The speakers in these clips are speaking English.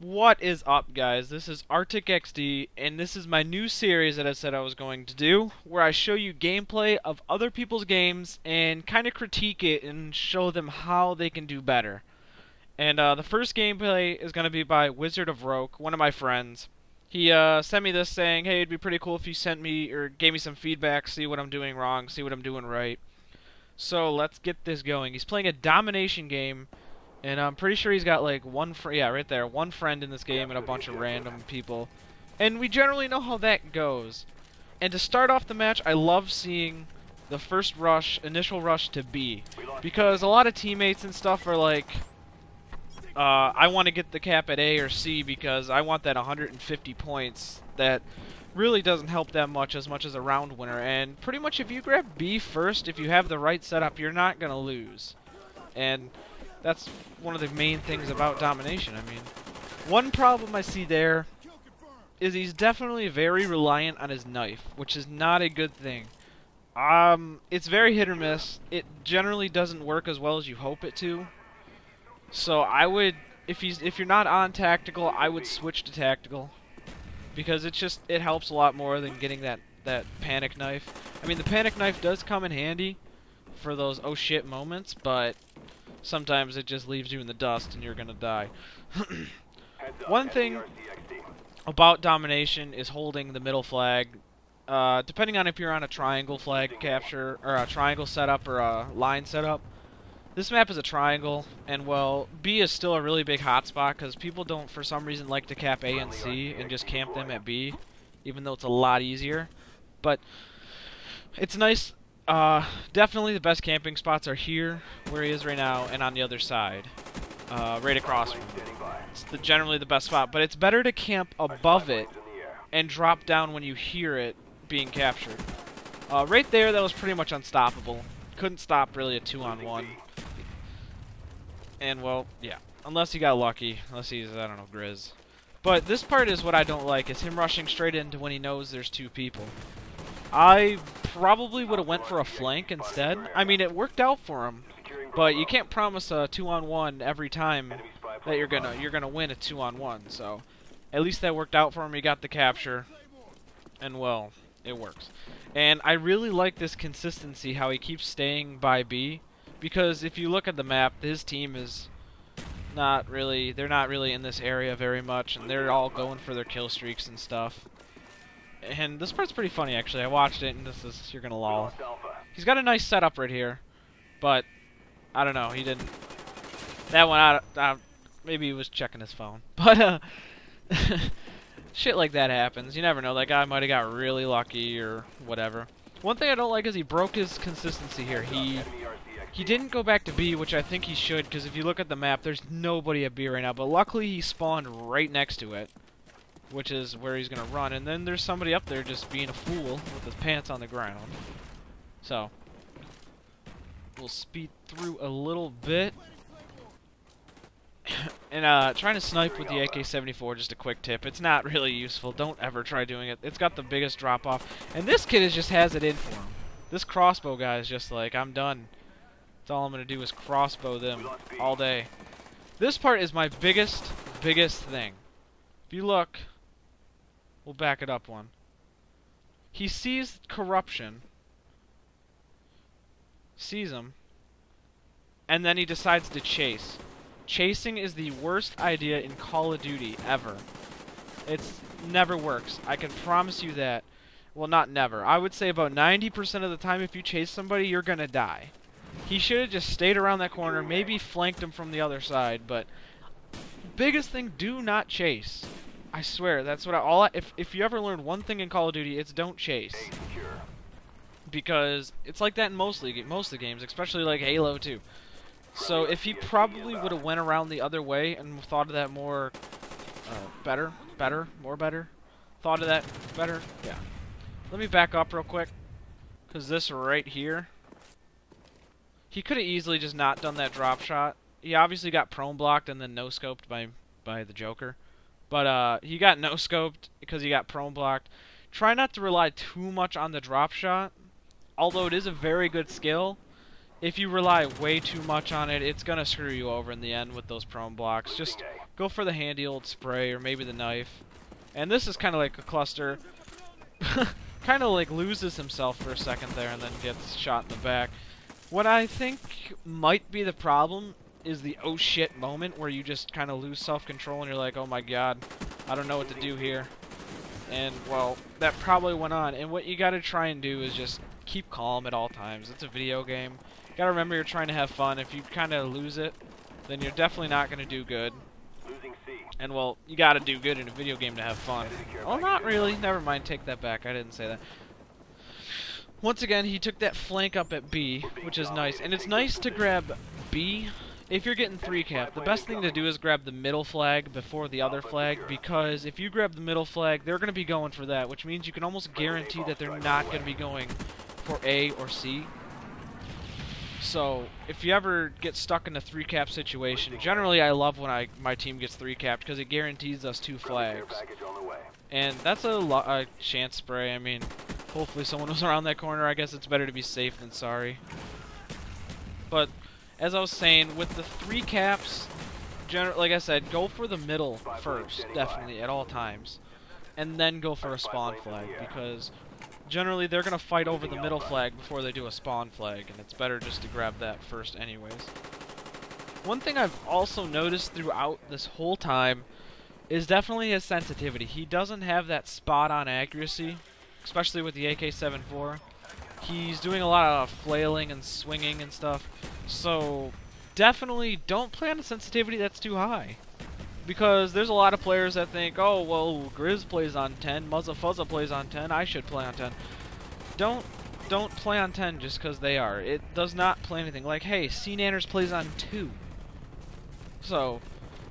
What is up, guys? This is Artic XD, and this is my new series that I said I was going to do, where I show you gameplay of other people's games and kind of critique it and show them how they can do better. And the first gameplay is going to be by Wizard of Roke, one of my friends. He sent me this saying, hey, it'd be pretty cool if you sent me or gave me some feedback, see what I'm doing wrong, see what I'm doing right. So let's get this going. He's playing a Domination game. And I'm pretty sure he's got like one right there, one friend in this game and a bunch of random people. And we generally know how that goes. And to start off the match, I love seeing the first rush, initial rush to B. Because a lot of teammates and stuff are like, I want to get the cap at A or C because I want that 150 points. That really doesn't help that much as a round winner. And pretty much if you grab B first, if you have the right setup, you're not going to lose. And that's one of the main things about Domination. I mean, one problem I see there is he's definitely very reliant on his knife, which is not a good thing. It's very hit or miss. It generally doesn't work as well as you hope it to. So I would, if you're not on tactical, I would switch to tactical because it helps a lot more than getting that panic knife. I mean, the panic knife does come in handy for those oh shit moments, but sometimes it just leaves you in the dust and you're gonna die. One thing about Domination is holding the middle flag. Depending on if you're on a triangle flag capture, or a triangle setup, or a line setup. This map is a triangle, and well, B is still a really big hotspot because people don't, for some reason, like to cap A and C and just camp them at B, even though it's a lot easier. But it's nice. Definitely the best camping spots are here, where he is right now, and on the other side. Right across from him. It's generally the best spot, but it's better to camp above it and drop down when you hear it being captured. Right there, that was pretty much unstoppable. Couldn't stop really a 2-on-1. And, well, yeah. Unless he got lucky. Unless he's, I don't know, Grizz. But this part is what I don't like, is him rushing straight into when he knows there's two people. I probably would have went for a flank instead. I mean, it worked out for him, but you can't promise a 2-on-1 every time that you're gonna win a 2-on-1. So, at least that worked out for him. He got the capture, and well, it works. And I really like this consistency, how he keeps staying by B, because if you look at the map, his team is they're not really in this area very much, and they're all going for their kill streaks and stuff. And this part's pretty funny, actually. I watched it, and you're gonna lol. He's got a nice setup right here, but I don't know, he didn't. That one, maybe he was checking his phone. But, shit like that happens. You never know, that guy might have got really lucky or whatever. One thing I don't like is he broke his consistency here. He didn't go back to B, which I think he should, because if you look at the map, there's nobody at B right now. But luckily, he spawned right next to it, which is where he's going to run. And then there's somebody up there just being a fool with his pants on the ground. So, we'll speed through a little bit. And trying to snipe with the AK-74, just a quick tip. It's not really useful. Don't ever try doing it. It's got the biggest drop-off. And this kid just has it in for him. This crossbow guy is just like, I'm done. That's all I'm going to do is crossbow them all day. This part is my biggest thing. If you look, we'll back it up one. He sees corruption, sees him, and then he decides to chase. Chasing is the worst idea in Call of Duty ever. It never works. I can promise you that. Well, not never. I would say about 90% of the time if you chase somebody, you're gonna die. He should have just stayed around that corner, maybe flanked him from the other side, but biggest thing, do not chase. I swear, that's what if you ever learned one thing in Call of Duty, it's don't chase. Because it's like that in most of the games, especially like Halo 2. So if he probably would have went around the other way and thought of that more better, thought of that better, yeah. Let me back up real quick, because this right here, he could have easily just not done that drop shot. He obviously got prone blocked and then no-scoped by the Joker. But he got no-scoped because he got prone blocked. Try not to rely too much on the drop shot. Although it is a very good skill, if you rely way too much on it, it's gonna screw you over in the end with those prone blocks. Just go for the handy old spray or maybe the knife. And this is kind of like a cluster. Kind of like loses himself for a second there and then gets shot in the back. What I think might be the problem is the oh shit moment where you just kind of lose self-control and you're like, oh my god, I don't know what to do here. And, well, that probably went on. And what you gotta try and do is just keep calm at all times. It's a video game. You gotta remember you're trying to have fun. If you kind of lose it, then you're definitely not gonna do good. And, well, you gotta do good in a video game to have fun. Well, not really. Never mind, take that back. I didn't say that. Once again, he took that flank up at B, which is nice. And it's nice to grab B if you're getting 3-cap. The best thing to do is grab the middle flag before the other flag, because if you grab the middle flag, they're going to be going for that, which means you can almost guarantee that they're not going to be going for A or C. So, if you ever get stuck in a 3-cap situation, generally I love when my team gets 3-capped, because it guarantees us 2 flags. And that's a chance spray. I mean, hopefully someone was around that corner. I guess it's better to be safe than sorry. But as I was saying, with the 3 caps, like I said, go for the middle first, definitely, at all times. And then go for a spawn flag, because generally they're going to fight over the middle flag before they do a spawn flag, and it's better just to grab that first anyways. One thing I've also noticed throughout this whole time is definitely his sensitivity. He doesn't have that spot-on accuracy, especially with the AK-74. He's doing a lot of flailing and swinging and stuff, so definitely don't play on a sensitivity that's too high. Because there's a lot of players that think, oh, well, Grizz plays on 10, Muzza Fuzza plays on 10, I should play on 10. Don't play on 10 just because they are. It does not play anything. Like, hey, C-Nanners plays on 2. So,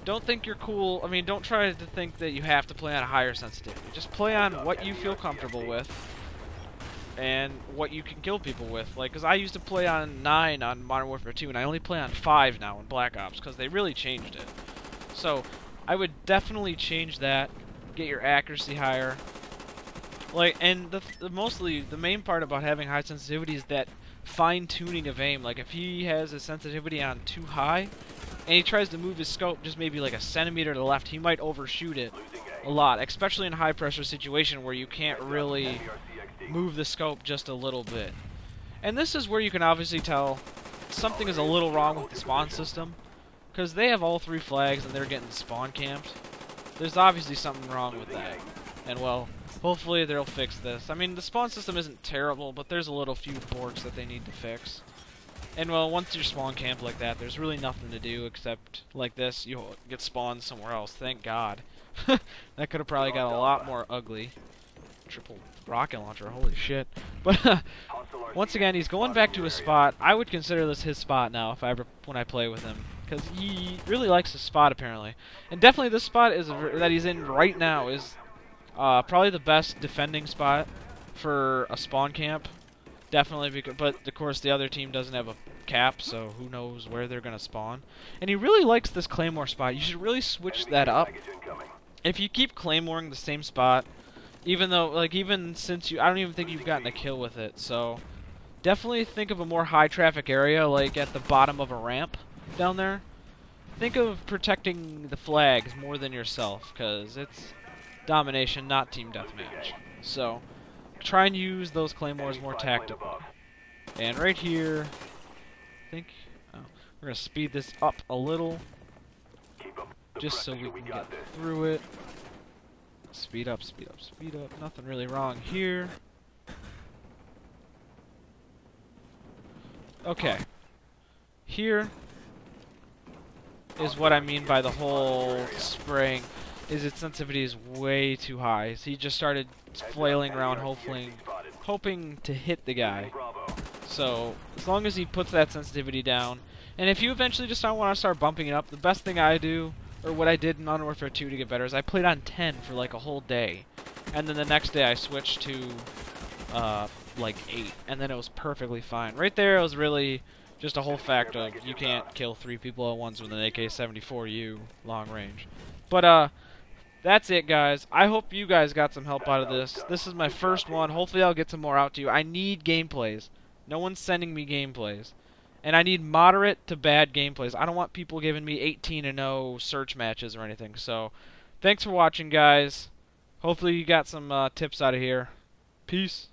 don't think you're cool. I mean, don't try to think that you have to play on a higher sensitivity. Just play on what you feel comfortable with and what you can kill people with. Like, because I used to play on 9 on Modern Warfare 2, and I only play on 5 now in Black Ops, because they really changed it. So, I would definitely change that, get your accuracy higher. Like, and mostly, the main part about having high sensitivity is that fine-tuning of aim. Like, if he has his sensitivity on too high, and he tries to move his scope just maybe like a centimeter to the left, he might overshoot it a lot, especially in a high-pressure situation where you can't really move the scope just a little bit. And this is where you can obviously tell something is a little wrong with the spawn system, because they have all 3 flags and they're getting spawn camped. There's obviously something wrong with that. And, well, hopefully they'll fix this. I mean, the spawn system isn't terrible, but there's a little few borks that they need to fix. And, well, once you're spawn camped like that, there's really nothing to do except, like this, you'll get spawned somewhere else. Thank God. That could have probably got a lot more ugly. Triple rocket launcher, holy shit. But, once again, he's going back to his spot. I would consider this his spot now when I play with him, because he really likes his spot, apparently. And definitely this spot that he's in right now is probably the best defending spot for a spawn camp. Definitely, but of course the other team doesn't have a cap, so who knows where they're going to spawn. And he really likes this Claymore spot. You should really switch that up. If you keep Claymoring the same spot, even since I don't even think you've gotten a kill with it, so definitely think of a more high traffic area, like at the bottom of a ramp down there. Think of protecting the flags more than yourself, because it's domination, not team deathmatch. So try and use those claymores more tactically. And right here, we're going to speed this up a little, just so we can get through it. Speed up, speed up, speed up. Nothing really wrong here. Okay. Here is what I mean by the whole spraying, is its sensitivity is way too high. So he just started flailing around, hoping to hit the guy. So, as long as he puts that sensitivity down, and if you eventually just don't want to start bumping it up, the best thing I do, or what I did in Modern Warfare 2 to get better, is I played on 10 for like a whole day. And then the next day I switched to like 8, and then it was perfectly fine. Right there it was really just a whole fact of you can't kill 3 people at once with an AK-74U long range. But that's it, guys. I hope you guys got some help out of this. This is my first one. Hopefully I'll get some more out to you. I need gameplays. No one's sending me gameplays. And I need moderate to bad gameplays. I don't want people giving me 18-0 search matches or anything. So, thanks for watching, guys. Hopefully you got some tips out of here. Peace.